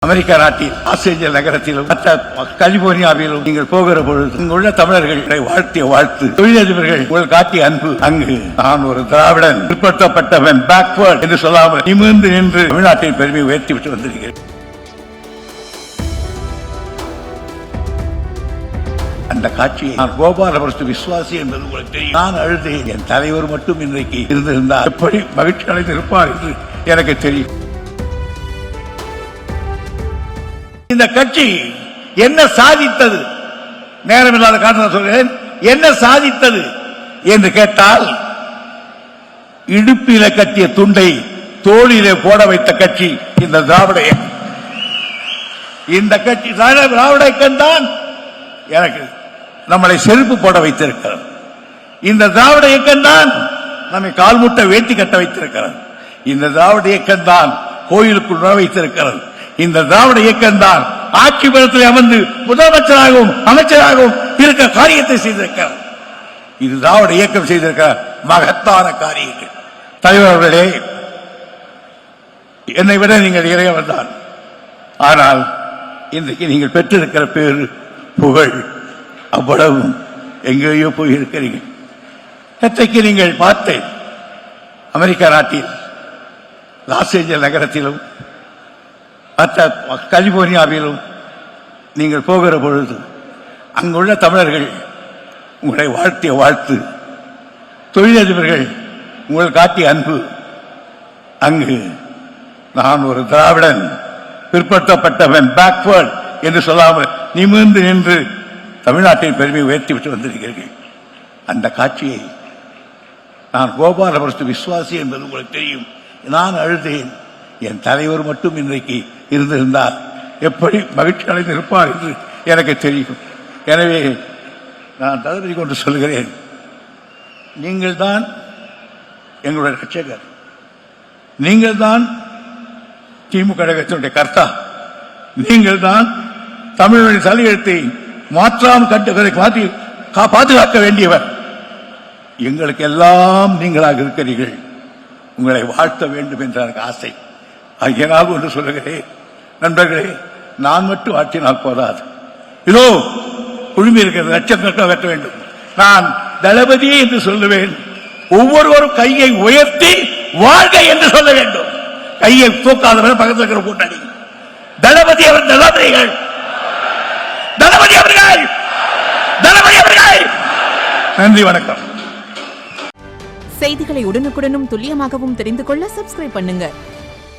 America நாட்டில் loss angel நகரத்திலும் கலிபோர்னியாவிலும் நீங்கள் போகிற பொழுது இங்குள்ள தமிழர்களை வாழ்த்திய வாழ்த்து, தொழிலதிபர்கள் உங்கள் காட்டிய அன்பு, அங்கு நான் ஒரு திராவிடன், பிற்படுத்தப்பட்டவன், பேக்வர்ட் என்று சொல்லாமல் நிமிர்ந்து நின்று தமிழ்நாட்டின் பெருமையை உயர்த்தி விட்டு வந்திருக்கிறேன். அந்த காட்சியை நான் கோபாலபுரத்து விசுவாசி என்பது உங்களுக்கு தெரியும். நான் அழுதேன். என் தலைவர் மட்டும் இன்றைக்கு இருந்திருந்தால் எப்படி மகிழ்ச்சி அடைந்து இருப்பார் என்று எனக்கு தெரியும். இந்த கட்சி என்ன சாதித்தது? நேரமில்லாத காரணம் சொல்கிறேன். என்ன சாதித்தது என்று கேட்டால், இடுப்பில கட்டிய துண்டை தோளிலே போட வைத்த கட்சி இந்த திராவிட இயக்கம். இந்த கட்சி திராவிட இயக்கம் தான் எனக்கு நம்மளை செருப்பு போட வைத்திருக்கிறது. இந்த திராவிட இயக்கம் தான் நம்மை கால்முட்டை வேட்டி கட்ட வைத்திருக்கிறது. இந்த திராவிட இயக்கம் தான் கோயிலுக்குள் நுழ வைத்திருக்கிறது. இந்த திராவிட இயக்கம் தான் ஆட்சி பீடத்தில் அமர்ந்து முதலமைச்சராகவும் அமைச்சராகவும் இருக்க காரியத்தை செய்திருக்கிறார். இது திராவிட இயக்கம் செய்திருக்கிற மகத்தான காரியங்கள். தலைவர்களே, என்னை விட நீங்கள் இறையவர் தான். ஆனால் இன்றைக்கு நீங்கள் பெற்றிருக்கிற பேரு, புகழ் அவ்வளவு எங்கேயோ போயிருக்கிறீர்கள். நேற்றைக்கு நீங்கள் பார்த்தேன், அமெரிக்கா நாட்டில் லாஸ் ஏஞ்சல் நகரத்திலும் கலிபோர்னியாவிலும் நீங்கள் போகிற பொழுது அங்குள்ள தமிழர்கள் உங்களை வாழ்த்திய வாழ்த்து, தொழிலதிபர்கள் உங்கள் காட்டிய அன்பு, அங்கு நான் ஒரு திராவிடன், பிற்படுத்தப்பட்டவன், பேக்வர்ட் என்று சொல்லாமல் நிமிர்ந்து நின்று தமிழ்நாட்டின் பெருமையை உயர்த்தி விட்டு வந்திருக்கிறீர்கள். அந்த காட்சியை நான் கோபாலபுரத்து விசுவாசி என்பது உங்களுக்கு தெரியும். நான் அழுதேன். என் தலைவர் மட்டும் இன்றைக்கு இருந்திருந்தால் எப்படி மகிழ்ச்சி அடைந்து இருப்பார் என்று எனக்கு தெரியும். எனவே நான் தளபதி கொண்டு சொல்கிறேன், நீங்கள் தான் எங்களுடைய ரட்சகர், நீங்கள் தான் திமுக கழகத்தினுடைய கர்த்தா, நீங்கள் தான் தமிழனுடைய தலையெழுத்தை மாற்றாமல் மாற்றி பாதுகாக்க வேண்டியவர். எங்களுக்கு எல்லாம் நீங்களாக இருக்கிறீர்கள். உங்களை வாழ்த்த வேண்டும் என்ற எனக்கு ஆசை. ஆகியனாக ஒன்று சொல்லுகிறேன், நண்பர்களே, நான் மட்டும் ஆற்றினால் போதாது. இதோ குழுமி இருக்கிறது, லட்சக்கணக்காக வெட்ட வேண்டும். நான் தளபதி என்று சொல்லுவேன். ஒவ்வொருவரும் கையை உயர்த்தி வாழ்க என்று சொல்ல வேண்டும். கையை தூக்காதவர்கள் பக்கத்தில் இருக்கிற கூட்டணி. தளபதி அவர் தளபதிகள், தளபதி அவர்கள், தளபதி அவர்கள். நன்றி, வணக்கம். செய்திகளை உடனுக்குடனும் துல்லியமாகவும் தெரிந்து கொள்ள சப்ஸ்கிரைப் பண்ணுங்க.